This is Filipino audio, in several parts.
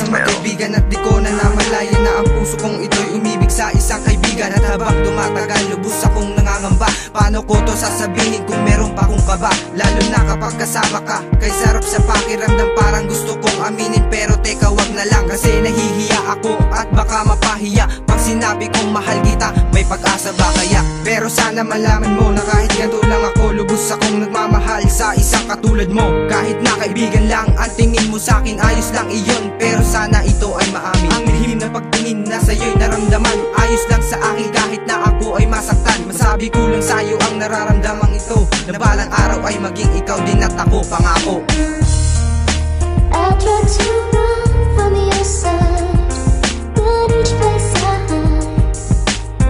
isang magkaibigan at di ko na namalayan na ang puso kong ito'y umibig sa isang kaibigan. At habang tumatagal, lubos akong nangangamba. Paano ko to sasabihin kung meron pa akong kaba? Lalo na kapag kasama ka, kay sarap sa pakiramdam. Parang gusto kong aminin pero teka wag na lang, kasi nahihiya ako at baka mapahiya pag sinabi kong mahal kita. May pag-asa ba kaya? Pero sana malaman mo na kahit ganito lang ako, lubos akong nagmamahal sa isang katulad mo. Kahit na kaibigan lang ang tingin mo sa'kin, ayos lang iyon, pero sana ito ay maamin. Ang lihim na pagtingin na sa'yo'y naramdaman, ayos lang sa akin kahit na ako ay masaktan. Masabi ko lang sa'yo ang nararamdaman ito, na balang araw ay maging ikaw din at ako, pangako. I tried to run from your side, but each place I hide,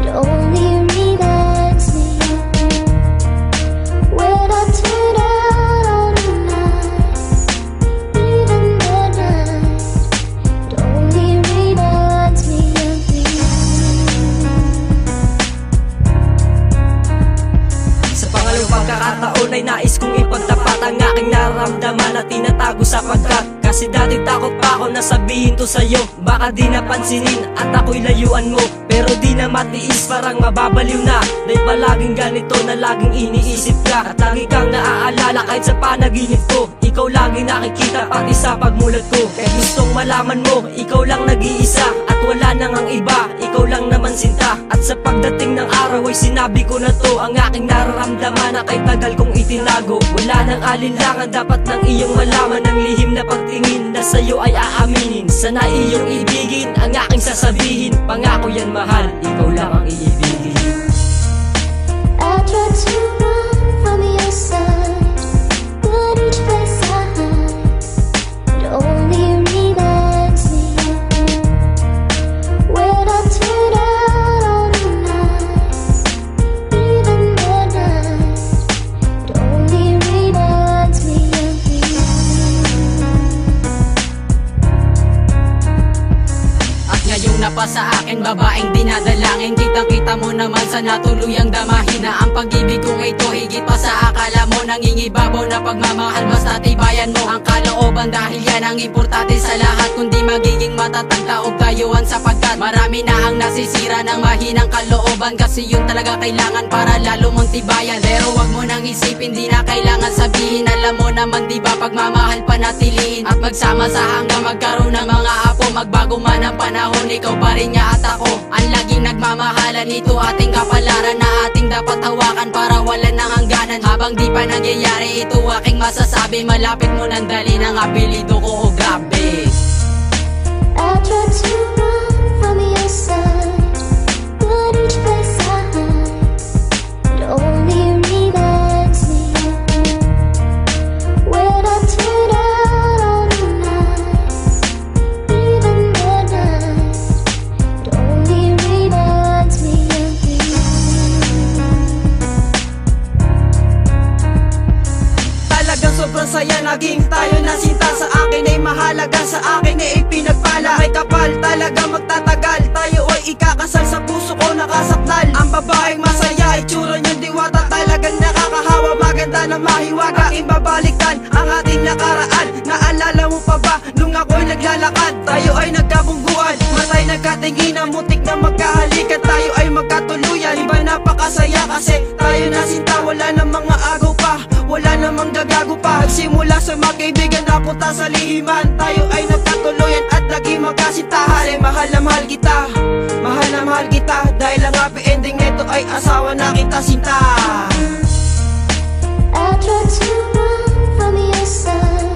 it only reminds me of you. When I turn out all the night, even the night, it only reminds me of you. Sa pangalawang pagkakataon ay nais kong ipagtapat ang aking nararamdaman na tinatago sapagkat kasi dati takot pa ako na sabihin to sa'yo. Baka di napansinin at ako'y layuan mo, pero di na matiis, parang mababaliw na. Dahil palaging ganito na laging iniisip ka, at lagi kang naaalala kahit sa panaginip ko. Ikaw lagi nakikita pati sa pagmulat ko. Kaya gustong malaman mo, ikaw lang nag-iisa at wala nang ang iba, ikaw lang naman sinta. At sa pagdating ng araw ay sinabi ko na to, ang aking nararamdaman na kay tagal kong itinago. Wala nang alinlangan, dapat nang iyong malaman ang lihim na pagtingin na sa'yo ay aaminin. Sana iyong ibigin ang aking sasabihin, pangako yan mahal, ikaw lang ang iibigin. I tried to run from your side, but each place I hide, it only reminds me of you. When I turn out all the night, even the night, it only reminds me of you. At ngayong napasa akin, babaeng dinadalangin, kitang-kita mo naman sa natuluyang damahin na ang pag-ibig kong ito higit pa sa akala mo. Nangingibabaw na pagmamahal, basta tibayan mo ang kalooban, dahil yan ang importante sa lahat. Kundi magiging matatag taob tayuan, sapagkat marami na ang nasisira ng mahinang kalooban. Kasi yun talaga kailangan para lalo mong tibayan. Pero wag mo nang isipin, di na kailangan sabihin. Alam mo naman diba, pagmamahal panatiliin at magsama sa hanggang magkaroon ng mga apo. Magbago man ang panahon, ikaw pa rin nga at ako ang laging nagmamahalan. Ito ating kapalaran na ating dapat hawakan para wala nang hangganan. Habang di pa nangyayari ito aking masasabi, malapit mo nang dali ng apelido ko, oh grabe. I tried to run from your side, but each place I hide, it only reminds me of you. When I turn out all the night, even the night, it only reminds me of you. Talagang sobrang saya, naging tayo na sinta. Sa akin ay mahalaga, sa akin ay ipinagpala. May kapal talaga magtatagal, tayo ay ikakasal. Sa puso ko nakasaktal ang babaeng masaya, itsura niyang diwata. Talagang nakakahawa, maganda na mahiwaga. Ibabalikan ang ating nakaraan, naalala mo pa ba nung ako'y naglalakad? Tayo ay nagkabungguan, matay nagkatinginan, mutik na magkahalikan. Tayo ay magkatuluyan, iba napakasaya kasi tayo na sinta. Wala na mga agaw pa, wala namang gagago pa. Simula sa magkaibigan napunta sa lihiman, tayo ay nagkatuluyan at lagi magkasintahan. Ay mahal na mahal kita, mahal na mahal kita, dahil ang happy ending nito ay asawa na kita sinta. I tried to run from your side,